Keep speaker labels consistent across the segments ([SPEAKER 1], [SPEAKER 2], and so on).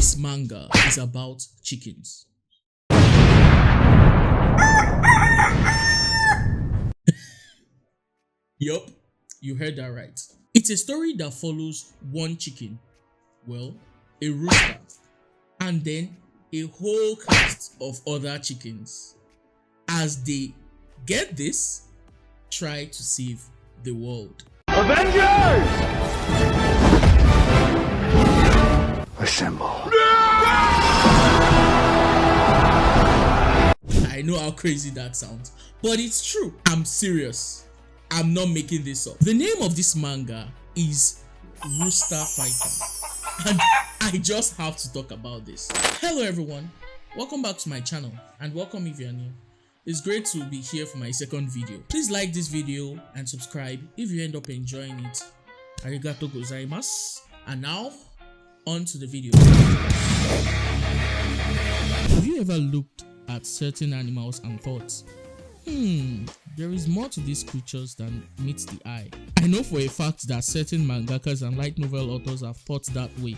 [SPEAKER 1] This manga is about chickens. Yup, you heard that right. It's a story that follows one chicken, well, a rooster, and then a whole cast of other chickens as they, get this, try to save the world.
[SPEAKER 2] Avengers! Assemble.
[SPEAKER 1] I know how crazy that sounds, but it's true. I'm serious. I'm not making this up. The name of this manga is Rooster Fighter, and I just have to talk about this. Hello everyone, welcome back to my channel, and welcome if you're new. It's great to be here for my second video. Please like this video and subscribe if you end up enjoying it. Arigato gozaimasu. And now, on to the video. Have you ever looked at certain animals and thought, there is more to these creatures than meets the eye? I know for a fact that certain mangakas and light novel authors have thought that way.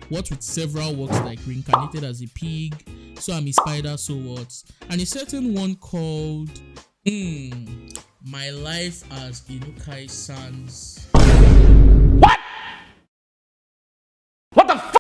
[SPEAKER 1] What with several works like Reincarnated as a Pig, So I'm a Spider, So What, and a certain one called My Life as Inukai-san's.
[SPEAKER 2] What the f?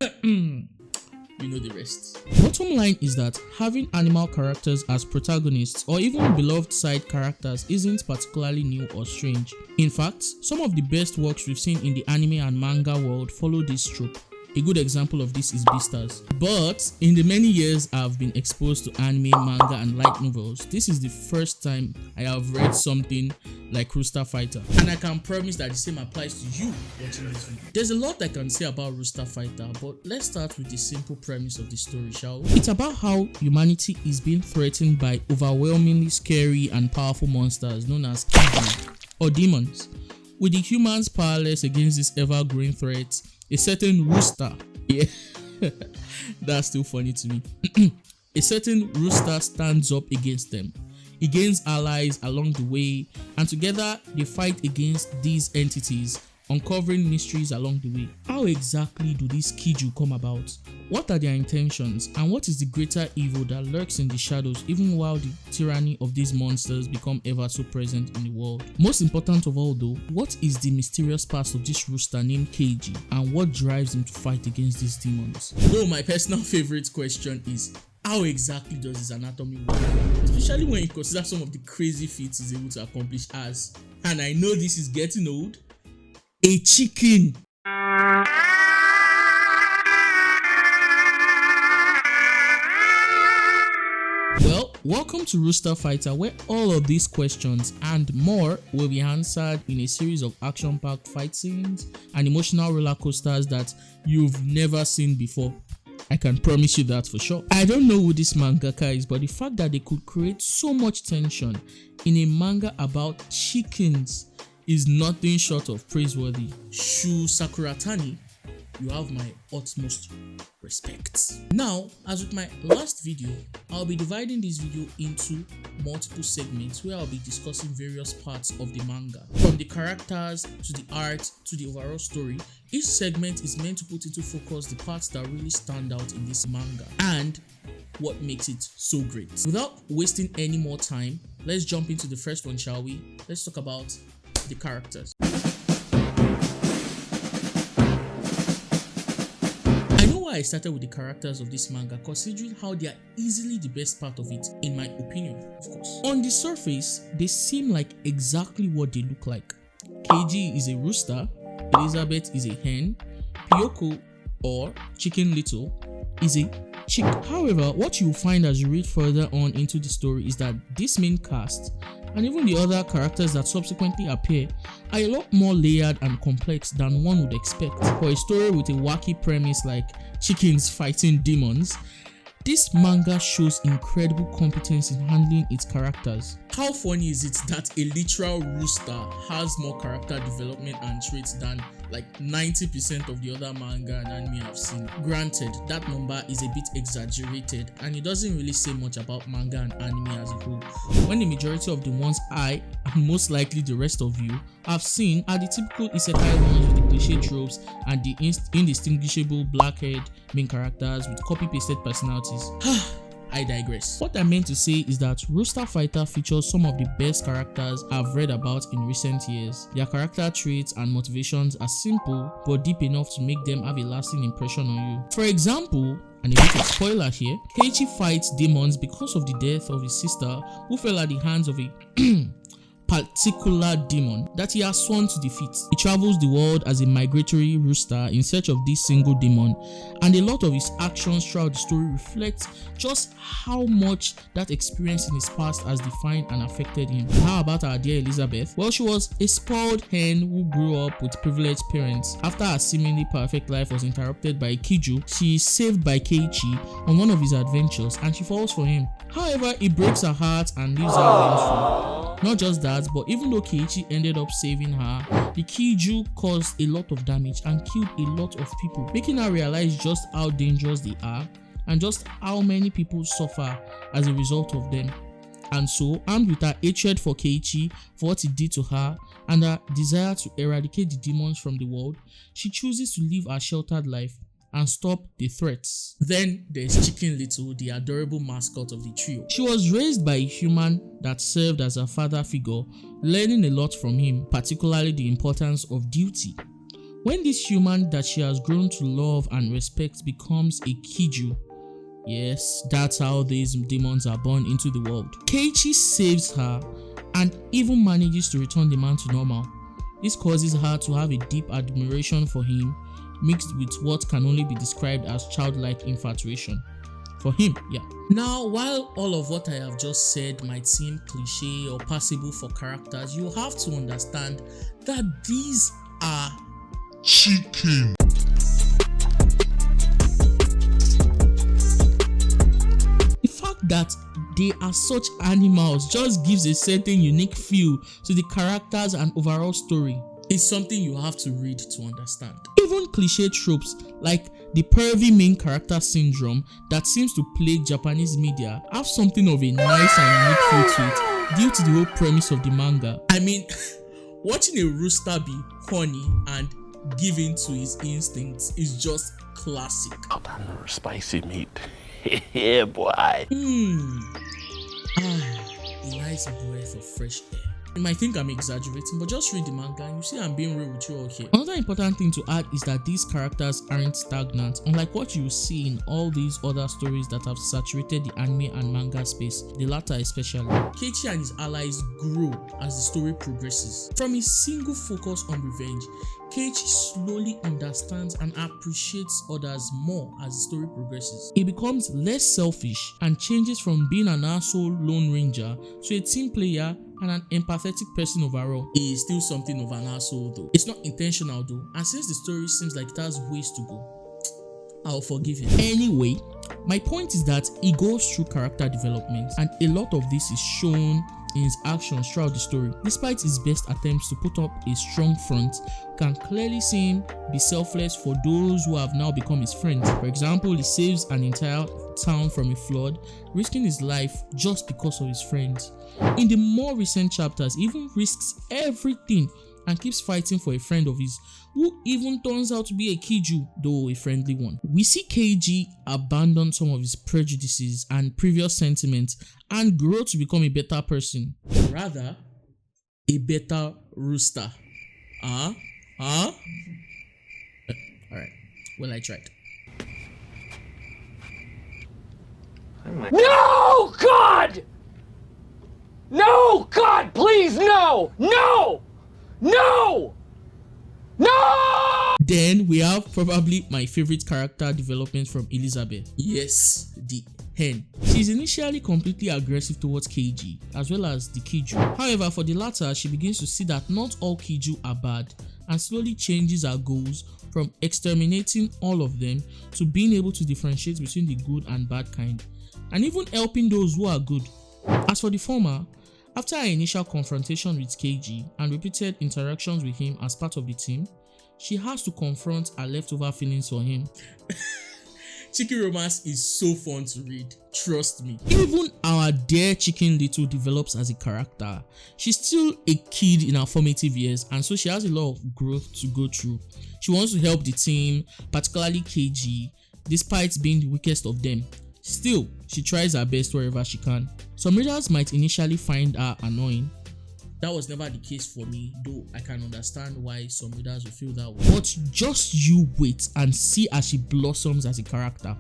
[SPEAKER 1] You know the rest. Bottom line is that having animal characters as protagonists or even beloved side characters isn't particularly new or strange. In fact, some of the best works we've seen in the anime and manga world follow this trope. A good example of this is Beastars. But in the many years I've been exposed to anime, manga and light novels, this is the first time I have read something like Rooster Fighter. And I can promise that the same applies to you watching this video. There's a lot I can say about Rooster Fighter, but let's start with the simple premise of the story, shall we? It's about how humanity is being threatened by overwhelmingly scary and powerful monsters known as Kiji or demons. With the humans powerless against this ever-growing threat, a certain rooster, that's still funny to me. A certain rooster stands up against them. He gains allies along the way, and together they fight against these entities, uncovering mysteries along the way. How exactly do these Kiju come about? What are their intentions, and what is the greater evil that lurks in the shadows even while the tyranny of these monsters become ever so present in the world? Most important of all though, what is the mysterious past of this rooster named Keiji, and what drives him to fight against these demons? Though my personal favorite question is, how exactly does his anatomy work? Especially when you consider some of the crazy feats he's able to accomplish as, and I know this is getting old, a chicken. Well, welcome to Rooster Fighter, where all of these questions and more will be answered in a series of action-packed fight scenes and emotional roller coasters that you've never seen before. I can promise you that for sure. I don't know who this mangaka is, but the fact that they could create so much tension in a manga about chickens is nothing short of praiseworthy. Shu Sakuratani, you have my utmost respect. Now, as with my last video, I'll be dividing this video into multiple segments where I'll be discussing various parts of the manga. From the characters, to the art, to the overall story, each segment is meant to put into focus the parts that really stand out in this manga and what makes it so great. Without wasting any more time, let's jump into the first one, shall we? Let's talk about the characters. I know why I started with the characters of this manga, considering how they are easily the best part of it, in my opinion, of course. On the surface, they seem like exactly what they look like. Keiji is a rooster, Elizabeth is a hen, Pyoko or Chicken Little is a chick. However, what you find as you read further on into the story is that this main cast and even the other characters that subsequently appear are a lot more layered and complex than one would expect. For a story with a wacky premise like chickens fighting demons, this manga shows incredible competence in handling its characters. How funny is it that a literal rooster has more character development and traits than like 90% of the other manga and anime I've seen? Granted, that number is a bit exaggerated and it doesn't really say much about manga and anime as a whole, when the majority of the ones I, and most likely the rest of you, have seen are the typical isekai ones with the cliche tropes and the indistinguishable black-haired main characters with copy-pasted personalities. I digress. What I meant to say is that Roster Fighter features some of the best characters I've read about in recent years. Their character traits and motivations are simple but deep enough to make them have a lasting impression on you. For example, and a bit of spoiler here, Keiichi fights demons because of the death of his sister who fell at the hands of a particular demon that he has sworn to defeat. He travels the world as a migratory rooster in search of this single demon, and a lot of his actions throughout the story reflect just how much that experience in his past has defined and affected him. How about our dear Elizabeth? Well, she was a spoiled hen who grew up with privileged parents. After her seemingly perfect life was interrupted by Kiju, she is saved by Keiichi on one of his adventures and she falls for him. However, he breaks her heart and leaves her vengeful. Not just that, but even though Keiichi ended up saving her, the Kiju caused a lot of damage and killed a lot of people, making her realize just how dangerous they are and just how many people suffer as a result of them. And so, armed with her hatred for Keiichi for what he did to her and her desire to eradicate the demons from the world, she chooses to live a sheltered life and stop the threats. Then there's Chicken Little, the adorable mascot of the trio. She was raised by a human that served as a father figure, learning a lot from him, particularly the importance of duty. When this human that she has grown to love and respect becomes a Kiju, yes, that's how these demons are born into the world. Keiichi saves her and even manages to return the man to normal. This causes her to have a deep admiration for him, mixed with what can only be described as childlike infatuation for him. Now, while all of what I have just said might seem cliche or passable for characters, you have to understand that these are chicken. The fact that they are such animals just gives a certain unique feel to the characters and overall story. It's something you have to read to understand. Even cliche tropes like the pervy main character syndrome that seems to plague Japanese media have something of a nice and unique feel to it due to the whole premise of the manga. I mean, watching a rooster be horny and give in to his instincts is just classic.
[SPEAKER 3] Oh, that spicy meat. Yeah, boy.
[SPEAKER 1] A nice breath of fresh air. You might think I'm exaggerating, but just read the manga and you see I'm being real with you all here. Another important thing to add is that these characters aren't stagnant, unlike what you see in all these other stories that have saturated the anime and manga space, the latter especially. Keiichi and his allies grow as the story progresses. From his single focus on revenge, Keiichi slowly understands and appreciates others more as the story progresses. He becomes less selfish and changes from being an asshole lone ranger to a team player and an empathetic person overall. He is still something of an asshole though. It's not intentional though, and since the story seems like it has ways to go, I'll forgive him. Anyway, my point is that he goes through character development and a lot of this is shown in his actions throughout the story. Despite his best attempts to put up a strong front, you can clearly see him be selfless for those who have now become his friends. For example, he saves an entire town from a flood, risking his life just because of his friends. In the more recent chapters, he even risks everything and keeps fighting for a friend of his who even turns out to be a Kiju, though a friendly one. We see Keiji abandon some of his prejudices and previous sentiments and grow to become a better person. Rather, a better rooster. Alright, well, I tried.
[SPEAKER 2] No, God! No, God, please, no! No! No! No!
[SPEAKER 1] Then we have probably my favorite character development from Elizabeth. Yes, the hen. She's initially completely aggressive towards Keiji as well as the Kiju. However, for the latter, she begins to see that not all Kiju are bad and slowly changes her goals from exterminating all of them to being able to differentiate between the good and bad kind, and even helping those who are good. As for the former, after her initial confrontation with Keiji and repeated interactions with him as part of the team, she has to confront her leftover feelings for him. Chicken romance is so fun to read, trust me. Even our dear Chicken Little develops as a character. She's still a kid in her formative years, and so she has a lot of growth to go through. She wants to help the team, particularly KG, despite being the weakest of them. Still, she tries her best wherever she can. Some readers might initially find her annoying. That was never the case for me, though I can understand why some readers will feel that way. But just you wait and see as she blossoms as a character.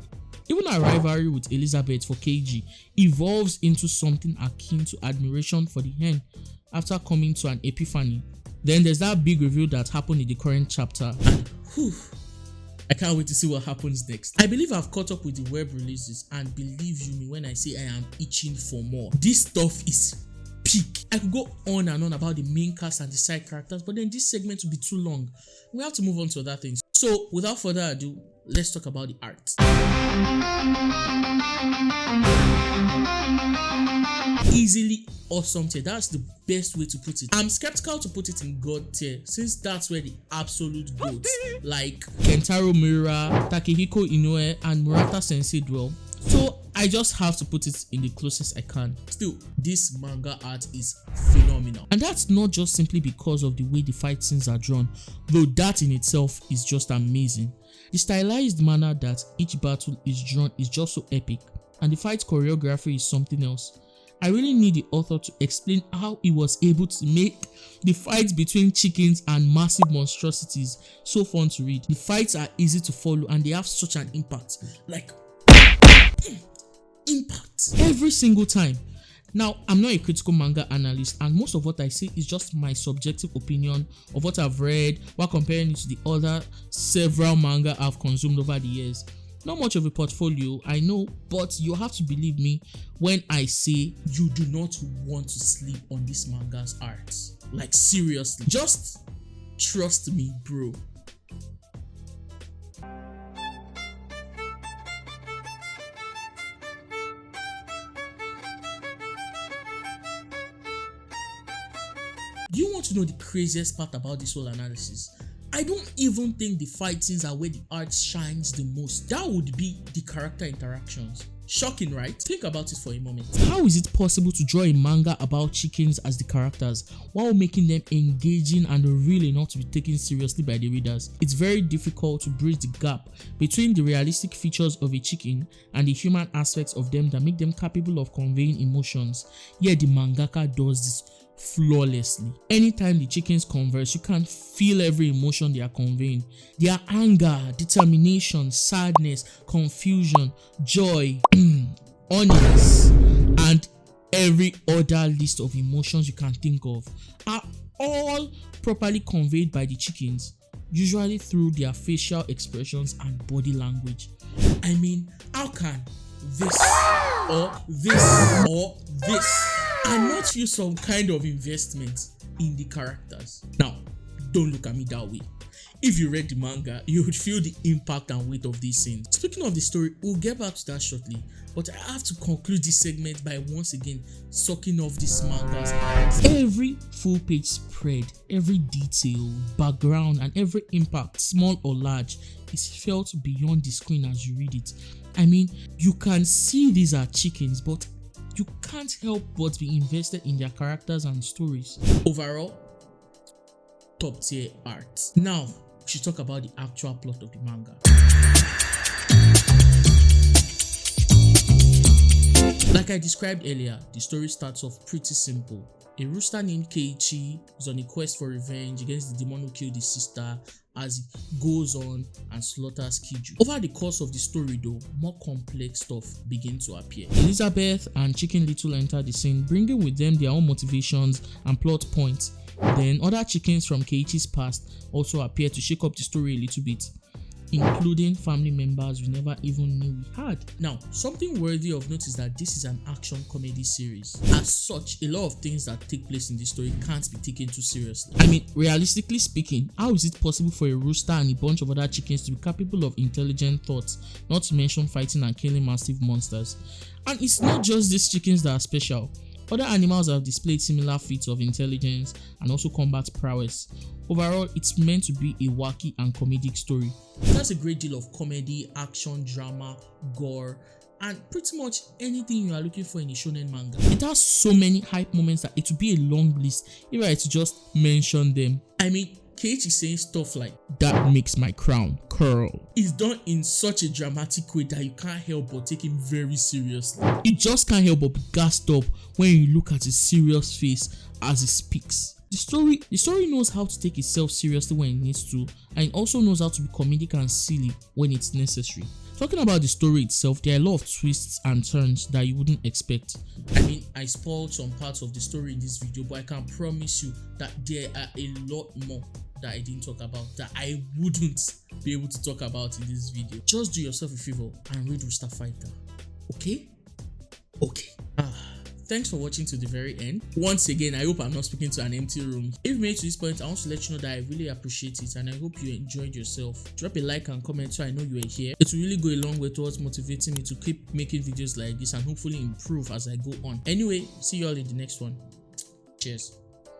[SPEAKER 1] Even her rivalry with Elizabeth for KG evolves into something akin to admiration for the hen after coming to an epiphany. Then there's that big reveal that happened in the current chapter, and I can't wait to see what happens next. I believe I've caught up with the web releases, and believe you me when I say I am itching for more. This stuff is peak. I could go on and on about the main cast and the side characters, but then this segment will be too long. We have to move on to other things. So without further ado, let's talk about the art. Easily awesome tier. That's the best way to put it. I'm skeptical to put it in God tier, since that's where the absolute goats like Kentaro Miura, Takehiko Inoue, and Murata Sensei dwell. So I just have to put it in the closest I can. Still, this manga art is phenomenal. And that's not just simply because of the way the fight scenes are drawn, though that in itself is just amazing. The stylized manner that each battle is drawn is just so epic, and the fight choreography is something else. I really need the author to explain how he was able to make the fights between chickens and massive monstrosities so fun to read. The fights are easy to follow and they have such an impact. Like, impact every single time. Now, I'm not a critical manga analyst, and most of what I say is just my subjective opinion of what I've read while comparing it to the other several manga I've consumed over the years. Not much of a portfolio, I know, but you have to believe me when I say you do not want to sleep on this manga's art. Like, seriously, just trust me, bro. Do you want to know the craziest part about this whole analysis? I don't even think the fight scenes are where the art shines the most. That would be the character interactions. Shocking, right? Think about it for a moment. How is it possible to draw a manga about chickens as the characters while making them engaging and really not to be taken seriously by the readers? It's very difficult to bridge the gap between the realistic features of a chicken and the human aspects of them that make them capable of conveying emotions. Yet the mangaka does this flawlessly. Anytime the chickens converse, you can feel every emotion they are conveying. Their anger, determination, sadness, confusion, joy, unease, and every other list of emotions you can think of are all properly conveyed by the chickens, usually through their facial expressions and body language. I mean, how can this or this or this and not feel some kind of investment in the characters? Now, don't look at me that way. If you read the manga, you would feel the impact and weight of these scenes. Speaking of the story, we'll get back to that shortly, but I have to conclude this segment by once again sucking off this manga's eyes. Every full page spread, every detail, background, and every impact, small or large, is felt beyond the screen as you read it. I mean, you can see these are chickens, but you can't help but be invested in their characters and stories. Overall, top tier art. Now, we should talk about the actual plot of the manga. Like I described earlier, the story starts off pretty simple. A rooster named Keiichi is on a quest for revenge against the demon who killed his sister as he goes on and slaughters Kiju. Over the course of the story though, more complex stuff begins to appear. Elizabeth and Chicken Little enter the scene, bringing with them their own motivations and plot points. Then other chickens from Keiichi's past also appear to shake up the story a little bit, including family members we never even knew we had. Now, something worthy of note is that this is an action comedy series. As such, a lot of things that take place in this story can't be taken too seriously. I mean, realistically speaking, how is it possible for a rooster and a bunch of other chickens to be capable of intelligent thoughts, not to mention fighting and killing massive monsters? And it's not just these chickens that are special. Other animals have displayed similar feats of intelligence and also combat prowess. Overall, it's meant to be a wacky and comedic story. It has a great deal of comedy, action, drama, gore, and pretty much anything you are looking for in a shonen manga. It has so many hype moments that it would be a long list if I had to just mention them. I mean, Keiichi is saying stuff like, "That makes my crown curl." It's done in such a dramatic way that you can't help but take him very seriously. You just can't help but be gassed up when you look at his serious face as he speaks. The story knows how to take itself seriously when it needs to, and it also knows how to be comedic and silly when it's necessary. Talking about the story itself, there are a lot of twists and turns that you wouldn't expect. I mean, I spoiled some parts of the story in this video, but I can promise you that there are a lot more that I didn't talk about that I wouldn't be able to talk about in this video. Just do yourself a favor and read Rooster Fighter. Okay? Okay. Thanks for watching to the very end. Once again, I hope I'm not speaking to an empty room. If you made it to this point, I want to let you know that I really appreciate it and I hope you enjoyed yourself. Drop a like and comment so I know you are here. It will really go a long way towards motivating me to keep making videos like this and hopefully improve as I go on. Anyway, see you all in the next one. Cheers.